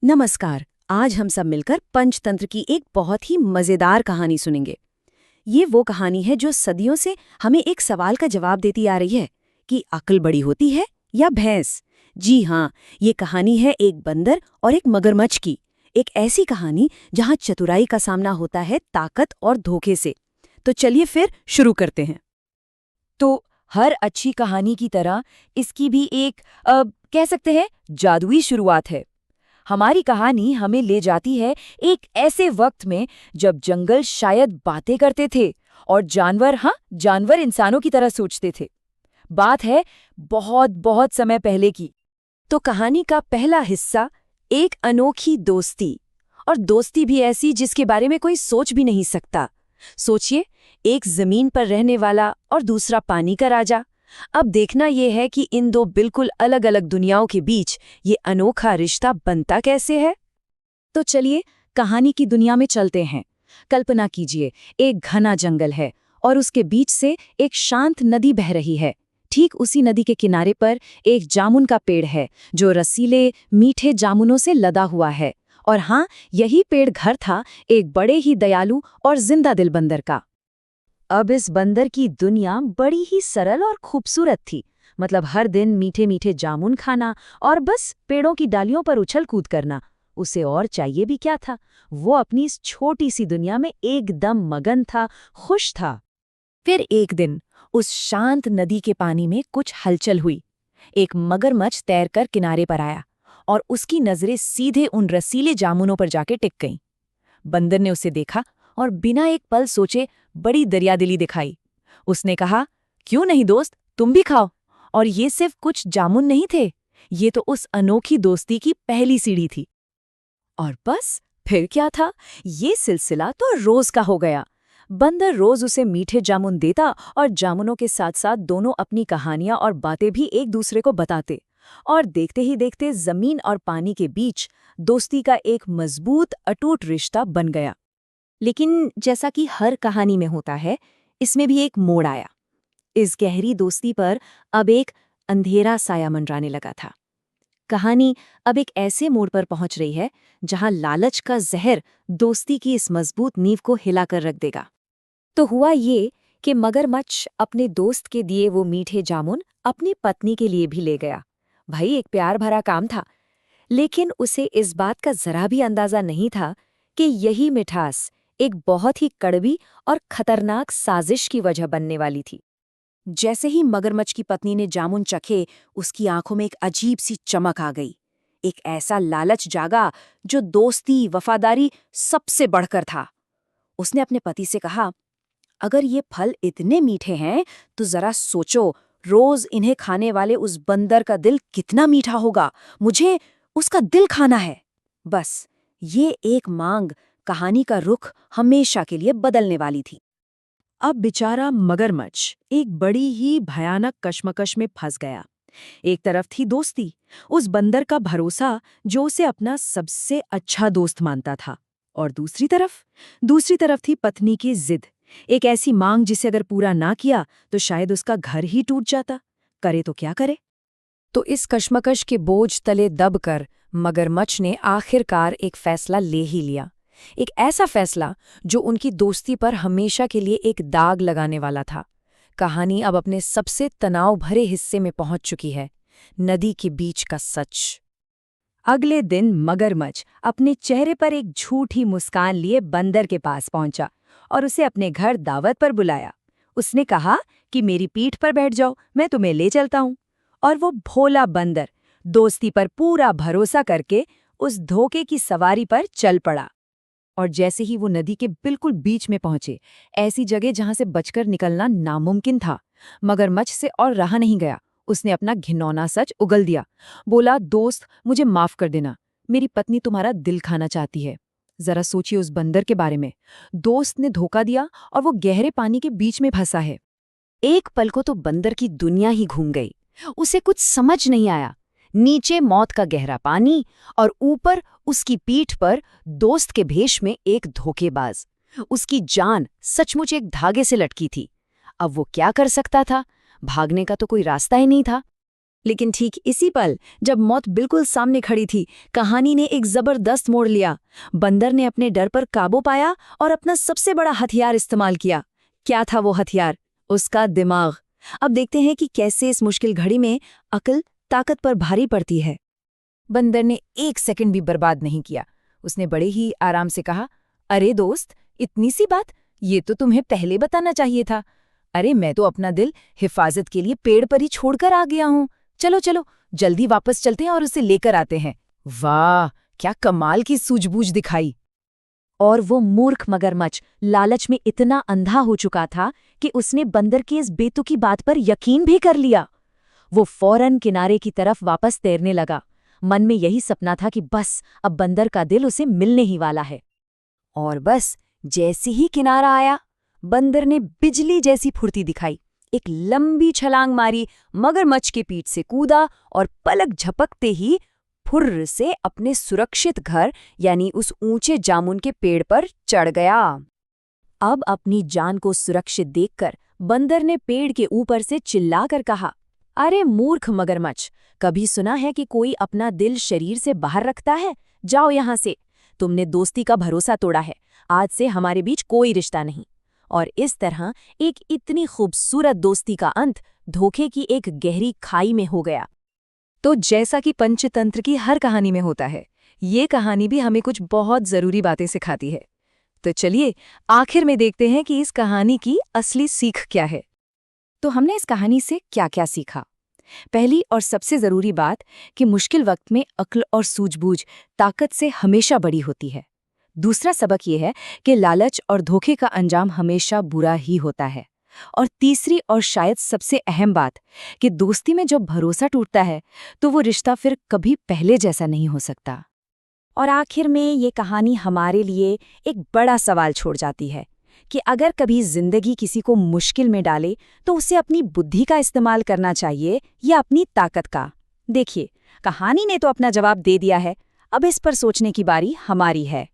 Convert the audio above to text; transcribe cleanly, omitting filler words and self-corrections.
नमस्कार। आज हम सब मिलकर पंचतंत्र की एक बहुत ही मजेदार कहानी सुनेंगे। ये वो कहानी है जो सदियों से हमें एक सवाल का जवाब देती आ रही है कि अक्ल बड़ी होती है या भैंस। जी हाँ, ये कहानी है एक बंदर और एक मगरमच्छ की। एक ऐसी कहानी जहाँ चतुराई का सामना होता है ताकत और धोखे से। तो चलिए फिर शुरू करते हैं। तो हर अच्छी कहानी की तरह इसकी भी एक कह सकते हैं जादुई शुरुआत है। हमारी कहानी हमें ले जाती है एक ऐसे वक्त में जब जंगल शायद बातें करते थे और जानवर इंसानों की तरह सोचते थे। बात है बहुत बहुत समय पहले की। तो कहानी का पहला हिस्सा, एक अनोखी दोस्ती। और दोस्ती भी ऐसी जिसके बारे में कोई सोच भी नहीं सकता। सोचिए, एक जमीन पर रहने वाला और दूसरा पानी का राजा। अब देखना यह है कि इन दो बिल्कुल अलग अलग दुनियाओं के बीच ये अनोखा रिश्ता बनता कैसे है। तो चलिए कहानी की दुनिया में चलते हैं। कल्पना कीजिए, एक घना जंगल है और उसके बीच से एक शांत नदी बह रही है। ठीक उसी नदी के किनारे पर एक जामुन का पेड़ है जो रसीले मीठे जामुनों से लदा हुआ है। और हाँ, यही पेड़ घर था एक बड़े ही दयालु और जिंदा दिल बंदर का। अब इस बंदर की दुनिया बड़ी ही सरल और खूबसूरत थी। मतलब हर दिन मीठे मीठे जामुन खाना और बस पेड़ों की डालियों पर उछल कूद करना। उसे और चाहिए भी क्या था। वो अपनी इस छोटी सी दुनिया में एकदम मगन था, खुश था। फिर एक दिन उस शांत नदी के पानी में कुछ हलचल हुई। एक मगरमच्छ तैरकर किनारे पर आया और उसकी नजरें सीधे उन रसीले जामुनों पर जाके टिक गईं। बंदर ने उसे देखा और बिना एक पल सोचे बड़ी दरियादिली दिखाई। उसने कहा, क्यों नहीं दोस्त, तुम भी खाओ। और ये सिर्फ कुछ जामुन नहीं थे, ये तो उस अनोखी दोस्ती की पहली सीढ़ी थी। और बस फिर क्या था, ये सिलसिला तो रोज का हो गया। बंदर रोज उसे मीठे जामुन देता और जामुनों के साथ साथ दोनों अपनी कहानियां और बातें भी एक दूसरे को बताते। और देखते ही देखते जमीन और पानी के बीच दोस्ती का एक मजबूत अटूट रिश्ता बन गया। लेकिन जैसा कि हर कहानी में होता है, इसमें भी एक मोड़ आया। इस गहरी दोस्ती पर अब एक अंधेरा साया मंडराने लगा था। कहानी अब एक ऐसे मोड़ पर पहुंच रही है जहां लालच का जहर दोस्ती की इस मजबूत नींव को हिलाकर रख देगा। तो हुआ ये कि मगरमच्छ अपने दोस्त के दिए वो मीठे जामुन अपनी पत्नी के लिए भी ले गया। भाई, एक प्यार भरा काम था। लेकिन उसे इस बात का जरा भी अंदाजा नहीं था कि यही मिठास एक बहुत ही कड़वी और खतरनाक साजिश की वजह बनने वाली थी। जैसे ही मगरमच्छ की पत्नी ने जामुन चखे, उसकी आंखों में एक अजीब सी चमक आ गई। एक ऐसा लालच जागा जो दोस्ती, वफादारी सबसे बढ़कर था। उसने अपने पति से कहा, अगर ये फल इतने मीठे हैं तो जरा सोचो, रोज इन्हें खाने वाले उस बंदर का दिल कितना मीठा होगा। मुझे उसका दिल खाना है। बस ये एक मांग कहानी का रुख हमेशा के लिए बदलने वाली थी। अब बेचारा मगरमच्छ एक बड़ी ही भयानक कश्मकश में फंस गया। एक तरफ थी दोस्ती, उस बंदर का भरोसा जो उसे अपना सबसे अच्छा दोस्त मानता था। और दूसरी तरफ थी पत्नी की जिद, एक ऐसी मांग जिसे अगर पूरा ना किया तो शायद उसका घर ही टूट जाता। करे तो क्या करे। तो इस कश्मकश के बोझ तले दबकर मगरमच्छ ने आखिरकार एक फैसला ले ही लिया। एक ऐसा फैसला जो उनकी दोस्ती पर हमेशा के लिए एक दाग लगाने वाला था। कहानी अब अपने सबसे तनाव भरे हिस्से में पहुंच चुकी है, नदी के बीच का सच। अगले दिन मगरमच्छ अपने चेहरे पर एक झूठी मुस्कान लिए बंदर के पास पहुंचा और उसे अपने घर दावत पर बुलाया। उसने कहा कि मेरी पीठ पर बैठ जाओ, मैं तुम्हें ले चलता हूं। और वो भोला बंदर दोस्ती पर पूरा भरोसा करके उस धोखे की सवारी पर चल पड़ा। और जैसे ही वो नदी के बिल्कुल बीच में पहुंचे, ऐसी जगह जहां से बचकर निकलना नामुमकिन था, मगरमच्छ से और रहा नहीं गया। उसने अपना घिनौना सच उगल दिया। बोला, दोस्त, मुझे माफ कर देना, मेरी पत्नी तुम्हारा दिल खाना चाहती है। जरा सोचिए उस बंदर के बारे में। दोस्त ने धोखा दिया और वो गहरे पानी के बीच में फंसा है। एक पल को तो बंदर की दुनिया ही घूम गई। उसे कुछ समझ नहीं आया। नीचे मौत का गहरा पानी और ऊपर उसकी पीठ पर दोस्त के भेष में एक धोखेबाज। उसकी जान सचमुच एक धागे से लटकी थी। अब वो क्या कर सकता था? भागने का तो कोई रास्ता ही नहीं था। लेकिन ठीक इसी पल, जब मौत बिल्कुल सामने खड़ी थी, कहानी ने एक जबरदस्त मोड़ लिया। बंदर ने अपने डर पर काबू पाया और अपना सबसे बड़ा हथियार इस्तेमाल किया। क्या था वो हथियार? उसका दिमाग। अब देखते हैं कि कैसे इस मुश्किल घड़ी में अक्ल ताकत पर भारी पड़ती है। बंदर ने 1 सेकंड भी बर्बाद नहीं किया। उसने बड़े ही आराम से कहा, अरे दोस्त, इतनी सी बात, ये तो तुम्हें पहले बताना चाहिए था। अरे मैं तो अपना दिल हिफाजत के लिए पेड़ पर ही छोड़कर आ गया हूँ। चलो चलो, जल्दी वापस चलते हैं और उसे लेकर आते हैं। वाह, क्या कमाल की सूझबूझ दिखाई। और वो मूर्ख मगरमच्छ लालच में इतना अंधा हो चुका था कि उसने बंदर की इस बेतुकी बात पर यकीन भी कर लिया। वो फौरन किनारे की तरफ वापस तैरने लगा। मन में यही सपना था कि बस अब बंदर का दिल उसे मिलने ही वाला है। और बस जैसे ही किनारा आया, बंदर ने बिजली जैसी फुर्ती दिखाई, एक लंबी छलांग मारी, मगरमच्छ के पीठ से कूदा और पलक झपकते ही फुर्र से अपने सुरक्षित घर यानी उस ऊंचे जामुन के पेड़ पर चढ़ गया। अब अपनी जान को सुरक्षित देखकर बंदर ने पेड़ के ऊपर से चिल्लाकर कहा, अरे मूर्ख मगरमच्छ, कभी सुना है कि कोई अपना दिल शरीर से बाहर रखता है? जाओ यहाँ से। तुमने दोस्ती का भरोसा तोड़ा है। आज से हमारे बीच कोई रिश्ता नहीं। और इस तरह एक इतनी खूबसूरत दोस्ती का अंत धोखे की एक गहरी खाई में हो गया। तो जैसा कि पंचतंत्र की हर कहानी में होता है, ये कहानी भी हमें कुछ बहुत ज़रूरी बातें सिखाती है। तो चलिए आखिर में देखते हैं कि इस कहानी की असली सीख क्या है। तो हमने इस कहानी से क्या क्या सीखा? पहली और सबसे ज़रूरी बात कि मुश्किल वक्त में अक्ल और सूझबूझ ताकत से हमेशा बड़ी होती है। दूसरा सबक ये है कि लालच और धोखे का अंजाम हमेशा बुरा ही होता है। और तीसरी और शायद सबसे अहम बात कि दोस्ती में जब भरोसा टूटता है तो वो रिश्ता फिर कभी पहले जैसा नहीं हो सकता। और आखिर में ये कहानी हमारे लिए एक बड़ा सवाल छोड़ जाती है कि अगर कभी जिंदगी किसी को मुश्किल में डाले तो उसे अपनी बुद्धि का इस्तेमाल करना चाहिए या अपनी ताकत का। देखिए, कहानी ने तो अपना जवाब दे दिया है, अब इस पर सोचने की बारी हमारी है।